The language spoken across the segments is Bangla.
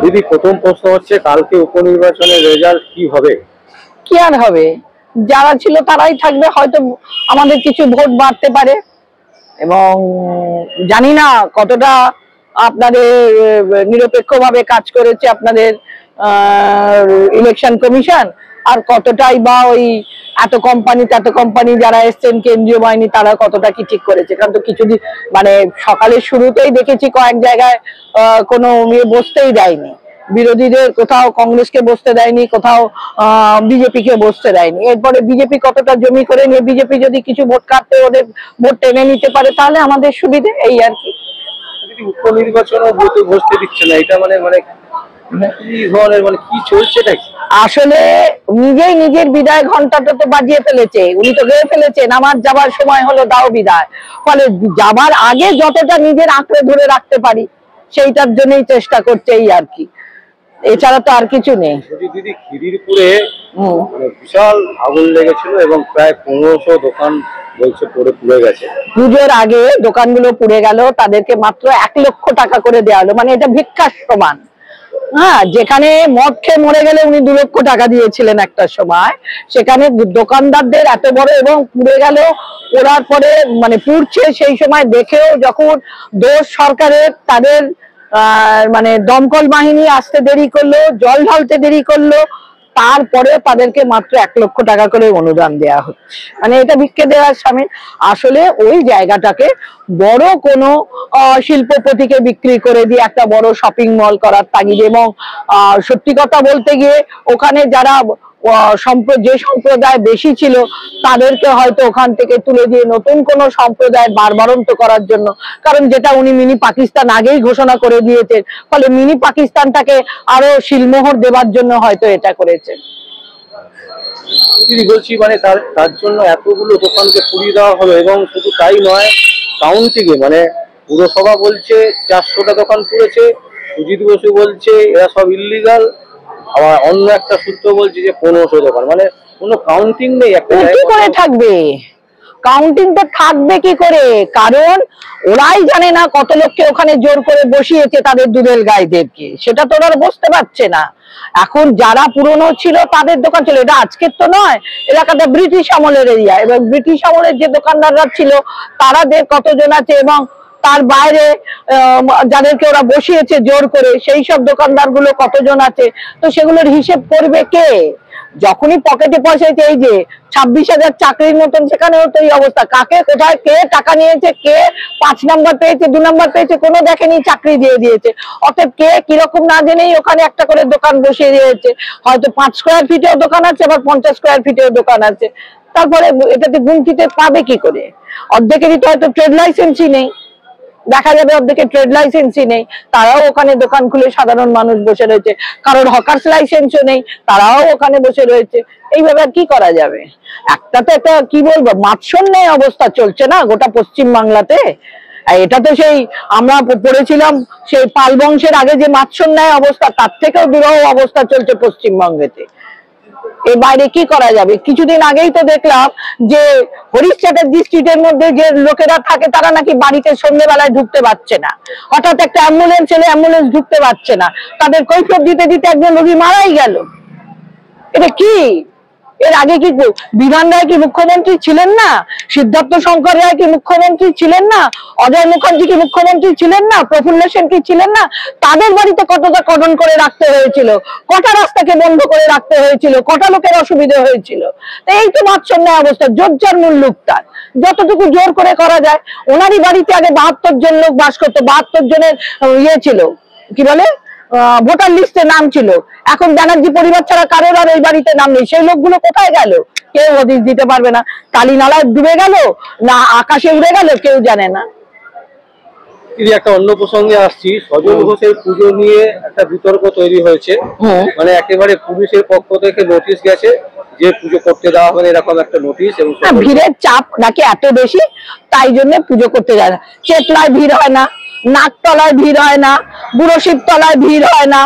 দিদি, প্রথম প্রশ্ন হচ্ছে কালকে উপনির্বাচনের রেজাল্ট কি হবে? কি আর হবে, যারা ছিল তারাই থাকবে, হয়তো আমাদের কিছু ভোট বাড়তে পারে এবং জানি না কতটা আপনাদের নিরপেক্ষভাবে কাজ করেছে আপনাদের ইলেকশন কমিশন, আর কতটাই বা ওই এত কোম্পানি যারা এসছেন কেন্দ্রীয় বাহিনী তারা কতটা কি ঠিক করেছে। কারণ তো কিছুদিন মানে সকালের শুরুতেই দেখেছি কয়েক জায়গায় কোনো বসতেই দেয়নি, বিরোধীদের কোথাও কংগ্রেসকে বসতে দেয়নি, কোথাও বিজেপি কে বসতে দেয়নি। এরপরে বিজেপি কতটা জমি করে নিয়ে বিজেপি যদি কিছু ভোট কাটতে ওদের ভোট টেনে নিতে পারে তাহলে আমাদের সুবিধে, এই আর কি। উপনির্বাচনও ভোটে বসতে দিচ্ছে না, এটা মানে মানে কি ধরনের মানে কি চলছে নাকি? আসলে নিজেই নিজের বিদায় ঘন্টাটা তো বাজিয়ে ফেলেছে, উনি তো গেয়ে ফেলেছেন আমার যাবার সময় হলো দাও বিদায়। ফলে যাবার আগে যতটা নিজের আঁকড়ে ধরে রাখতে পারি সেইটার জন্যই চেষ্টা করছে, এই আর কি, এছাড়া তো আর কিছু নেই। দিদি, খিদিরপুরে মানে বিশাল আগুন লেগেছিল এবং প্রায় 1500 দোকান বলছে পুড়ে গেছে। পুজোর আগে দোকানগুলো পুড়ে গেল, তাদেরকে মাত্র 1 লক্ষ টাকা করে দেওয়া হলো, মানে এটা ভিক্ষার সমান। হ্যাঁ, যেখানে মদ খেয়ে মরে গেলে উনি 2 লক্ষ টাকা দিয়েছিলেন একটা সময়, সেখানে দোকানদারদের এত বড়, এবং পুড়ে গেল, পোড়ার পরে মানে পুড়ছে সেই সময় দেখেও যখন দোষ সরকারের, তাদের মানে দমকল বাহিনী আসতে দেরি করলো, জল ঢালতে দেরি করলো, তারপরে তাদেরকে মাত্র 1 লক্ষ টাকা করে অনুদান দেওয়া হচ্ছে। মানে এটা ভিক্ষে দেওয়ার সামনে আসলে ওই জায়গাটাকে বড় কোনো শিল্পপতিকে বিক্রি করে দিয়ে একটা বড় শপিং মল করার তাগিদে, এবং সত্যি কথা বলতে গিয়ে ওখানে যারা যে সম্প্রদায় বেশি ছিল তাদেরকে হয়তো ওখান থেকে তুলে দিয়ে নতুন কোন সম্প্রদায় বারবারন্ত করার জন্য, কারণ যেটা উনি মিনি পাকিস্তান আগেই ঘোষণা করে দিয়েছেন, ফলে মিনি পাকিস্তানটাকে আরো শিলমোহর দেবার জন্য হয়তো এটা করেছেন। বলছি মানে তার জন্য এতগুলো দোকানকে পুড়িয়ে দেওয়া হলো, এবং শুধু তাই নয়, কাউন্টিং এ মানে পুরসভা বলছে 400টা দোকান পুড়েছে, সুজিত বসু বলছে এরা সব ইল্লিগাল, আবার অন্য একটা সূত্র বলছে যে 1500 দোকান, মানে কোনো কাউন্টিং নেই। একটা কি করে থাকবে কাউন্টিং, তো থাকবে কি করে, কারণ ওরাই জানে না কত লোককে ওখানে জোর করে বসিয়েছে তাদের দুধের গাইদেরকে, সেটা তো ওরা বুঝতে পারছে না। এখন যারা পুরনো ছিল তাদের দোকান ছিল, এটা আজকের তো নয়, এলাকাটা ব্রিটিশ আমলের এরিয়া, এবং ব্রিটিশ আমলের যে দোকানদাররা ছিল তারাদের কতজন আছে, এবং তার বাইরে যাদেরকে ওরা বসিয়েছে জোর করে সেই সব দোকানদার গুলো কতজন আছে, তো সেগুলোর হিসেব করবে কে? যখনই পকেটে পয়সা, এই যে 26,000 চাকরির মতন, সেখানেও তো এই অবস্থা, কাকে কোথায় কে টাকা নিয়েছে, কে 5 নাম্বার পেয়েছে, 2 নাম্বার পেয়েছে, কোনো দেখেনি, চাকরি দিয়ে দিয়েছে। অতএব কে কিরকম না জেনেই ওখানে একটা করে দোকান বসিয়ে দিয়েছে, হয়তো 5 স্কোয়ার ফিটেও দোকান আছে, আবার 50 স্কোয়ার ফিটেও দোকান আছে। তারপরে এটাতে গুনতিতে পাবে কি করে? অর্ধেকেরই তো হয়তো ট্রেড লাইসেন্সই নেই, দেখা যাবে অর্ধেকে ট্রেড লাইসেন্সই নেই, তারাও ওখানে দোকান খুলে সাধারণ মানুষ বসে রয়েছে, কারোর হকার্স লাইসেন্সও নেই, তারাও ওখানে বসে রয়েছে। এইভাবে আর কি করা যাবে? একটা তো একটা কি বলবো, মাৎসন্যায় অবস্থা চলছে না গোটা পশ্চিম বাংলাতে। এটা তো সেই আমরা পড়েছিলাম সেই পাল বংশের আগে যে মাৎসন্যায় অবস্থা, তার থেকেও দুরূহ অবস্থা চলছে পশ্চিমবঙ্গেতে। এর বাইরে কি করা যাবে? কিছুদিন আগেই তো দেখলাম যে হরিশ চ্যাটার্জি স্ট্রিটের মধ্যে যে লোকেরা থাকে তারা নাকি বাড়িতে সন্ধ্যেবেলায় ঢুকতে পারছে না, হঠাৎ একটা অ্যাম্বুলেন্স এলে অ্যাম্বুলেন্স ঢুকতে পারছে না, তাদের কৈফিয়ত দিতে দিতে একজন রোগী মারাই গেল। এটা কি? এর আগে কি বিধান রায় কি মুখ্যমন্ত্রী ছিলেন না? সিদ্ধার্থ শঙ্কর রায় কি মুখ্যমন্ত্রী ছিলেন না? অজয় মুখার্জি কি মুখ্যমন্ত্রী ছিলেন না? প্রফুল্ল সেন কি ছিলেন না? তাদের বাড়িতে কতটা কর্ডন করে রাখতে হয়েছিল, কটা রাস্তাকে বন্ধ করে রাখতে হয়েছিল, কটা লোকের অসুবিধা হয়েছিল। এই তো মাৎসন্যায় অবস্থা, জোর যার মুল্লুক তার, যতটুকু জোর করে করা যায়। ওনারই বাড়িতে আগে 72 জন লোক বাস করতো, 72 জনের ছিল কি বলে ভোটার লিস্টে নাম ছিল, এখন ব্যানার্জি পরিবার ছাড়া কারোর আর এই বাড়িতে নাম নেই। সেই লোকগুলো কোথায় গেল কেউ হদিশ দিতে পারবে না, কালী নালায় ডুবে গেল না আকাশে উড়ে গেল কেউ জানে না। একটা অন্য প্রসঙ্গে আসছি, সজল ঘোষের পুজো নিয়ে একটা বিতর্ক তৈরি হয়েছে, মানে একেবারে পুলিশের পক্ষ থেকে নোটিশ গেছে যে পুজো করতে দেওয়া হবে এরকম একটা নোটিশ, এবং ভিড়ের চাপ নাকি এত বেশি তাই জন্য পুজো করতে যায় না। চেতলায় ভিড় হয় না, নাকতলায় ভিড় হয় না, বুড়ো শিবতলায় ভিড় হয় না,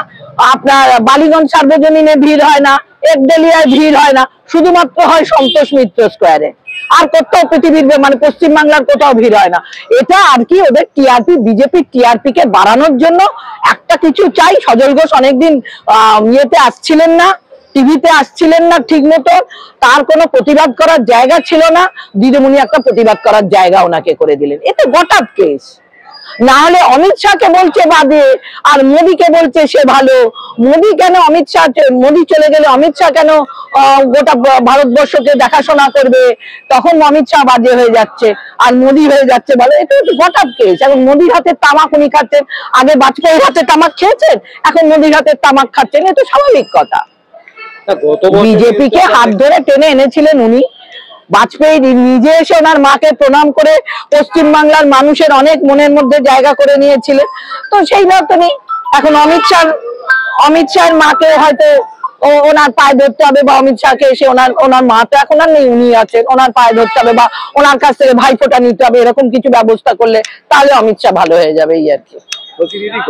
আপনার বালিগঞ্জ সার্বজনীনে ভিড় হয় না, একডেলিয়ায় ভিড় হয় না, শুধুমাত্র হয় সন্তোষ মিত্র স্কোয়ারে। আর কোথাও পৃথিবীর মানে পশ্চিমবাংলার কোথাও ভিড় হয় না। এটা আর কি ওদের টিআরপি, বিজেপির টিআরপি কে বাড়ানোর জন্য একটা কিছু চাই। সজল ঘোষ অনেকদিন ইয়েতে আসছিলেন না, টিভিতে আসছিলেন না ঠিক মতো, তার কোনো প্রতিবাদ করার জায়গা ছিল না, দিদিমণি একটা প্রতিবাদ করার জায়গা ওনাকে করে দিলেন। এতে গটাপ কেস। না হলে অমিত শাহকে বলছে বাদে আর মোদীকে বলছে সে ভালো। মোদী কেন অমিত শাহ, মোদী চলে গেলে অমিত শাহ কেন গোটা ভারতবর্ষকে দেখাশোনা করবে, তখন অমিত শাহ বাজে হয়ে যাচ্ছে আর মোদী হয়ে যাচ্ছে ভালো। এটা হচ্ছে গটাপ কেস। এখন মোদীর হাতে তামাক উনি খাচ্ছেন, আগে বাজপেয়ীর হাতে তামাক খেয়েছেন, এখন মোদীর হাতে তামাক খাচ্ছেন, এটা স্বাভাবিক কথা। বিজেপিকে হাত ধরে টেনে এনেছিলেন উনি। বাজপেয়ী নিজে এসে ওনার মাকে প্রণাম করে পশ্চিমবাংলার মানুষের অনেক মনের মধ্যে জায়গা করে নিয়েছিলেন। তো সেই মতনই এখন অমিত শাহের মাকে হয়তো ওনার পায়ে ধরতে হবে, বা অমিত শাহকে এসে ওনার মা তো এখন আর নেই, উনি আছেন, ওনার পায়ে ধরতে হবে বা ওনার কাছ থেকে ভাইফোঁটা নিতে হবে, এরকম কিছু ব্যবস্থা করলে তাহলে অমিত শাহ ভালো হয়ে যাবে, এই আর কি।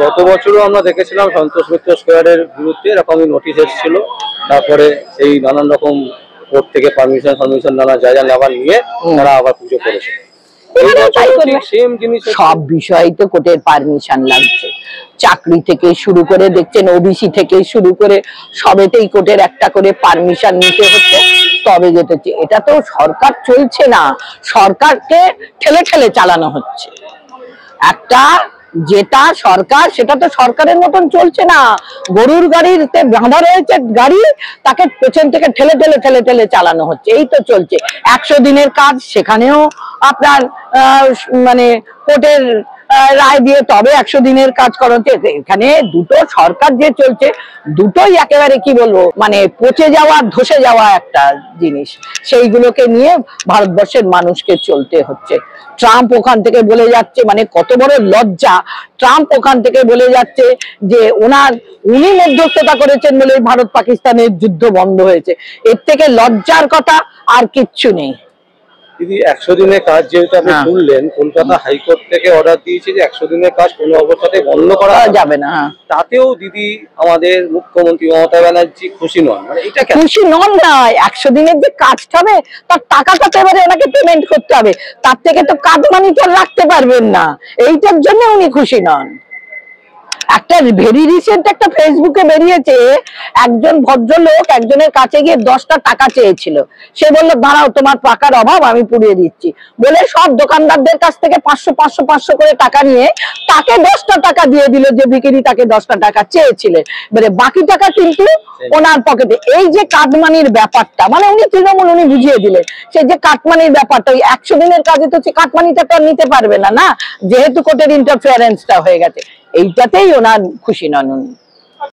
গত বছরও আমরা দেখেছিলাম সন্তোষ মিত্র স্কোয়ারের বিরুদ্ধে এরকমই নোটিশ এসেছিল, তারপরে সেই নানান রকম কোর্ট থেকে পারমিশন নানা জায়গা নেওয়ার নিয়ে তারা আবার পুজো করেছে। সব বিষয় তো কোর্টের পারমিশন লাগছে, চাকরি থেকে শুরু করে দেখছেন ওবিসি থেকে শুরু করে সবেতেই কোর্টের একটা করে পারমিশন নিতে হচ্ছে, তবে যেতেছে। এটা তো সরকার চলছে না, সরকারকে ঠেলে ঠেলে চালানো হচ্ছে। একটা যেটা সরকার, সেটা তো সরকারের মতন চলছে না। গরুর গাড়িতে বাঁধা রয়েছে গাড়ি, তাকে পেছন থেকে ঠেলে ঠেলে ঠেলে ঠেলে চালানো হচ্ছে, এই তো চলছে। 100 দিনের কাজ, সেখানেও আপনার মানে কোর্টের রায় দিয়ে তবে 100 দিনের কাজ করাচ্ছে। এখানে দুটো সরকার যে চলছে, দুটোই একেবারে কি বলবো, মানে পচে যাওয়া ধসে যাওয়া একটা জিনিস। সেইগুলোকে নিয়ে ভারতবর্ষের মানুষকে চলতে হচ্ছে। ট্রাম্প ওখান থেকে বলে যাচ্ছে, মানে কত বড় লজ্জা, ট্রাম্প ওখান থেকে বলে যাচ্ছে যে উনি মধ্যস্থতা করেছেন বলে ভারত পাকিস্তানের যুদ্ধ বন্ধ হয়েছে। এর থেকে লজ্জার কথা আর কিচ্ছু নেই। দিদি 100 দিনের কাজ যেহেতু আপনি শুনলেন, কলকাতা হাইকোর্ট থেকে অর্ডার দিয়েছে যে 100 দিনের কাজ কোনো অবস্থাতে বন্ধ করা যাবে না। তাতেও দিদি আমাদের মুখ্যমন্ত্রী মমতা ব্যানার্জি খুশি নন, মানে এটা খুশি নন না। 100 দিনের যে কাজটা হবে তার টাকাটা তো এবারে ওনাকে পেমেন্ট করতে হবে, তার থেকে তো কাটমানি তো রাখতে পারবেন না, এইটার জন্য উনি খুশি নন। একটা ভেরি রিসেন্ট একটা ফেসবুকে বেরিয়েছে, একজন ভদ্রলোক একজনের কাছে গিয়ে 10টা টাকা চেয়েছিল। সে বললো দাঁড়াও, তোমার টাকার অভাব, আমি পুড়িয়ে দিচ্ছি, বলে সব দোকানদারদের কাছ থেকে 500 করে টাকা নিয়ে তাকে 10টা টাকা দিয়ে দিল, যে ভিখিরি তাকে 10টা টাকা চেয়েছিলেন। মানে বাকি টাকা কিন্তু ওনার পকেটে। এই যে কাটমানির ব্যাপারটা, মানে উনি তৃণমূল, উনি বুঝিয়ে দিলেন সেই যে কাটমানির ব্যাপারটা। ওই 100 দিনের কাজে তো কাটমানিটা তো নিতে পারবে না, যেহেতু কোর্টের ইন্টারফেয়ারেন্সটা হয়ে গেছে। এইটাতেই ওনার খুশি নন উনি।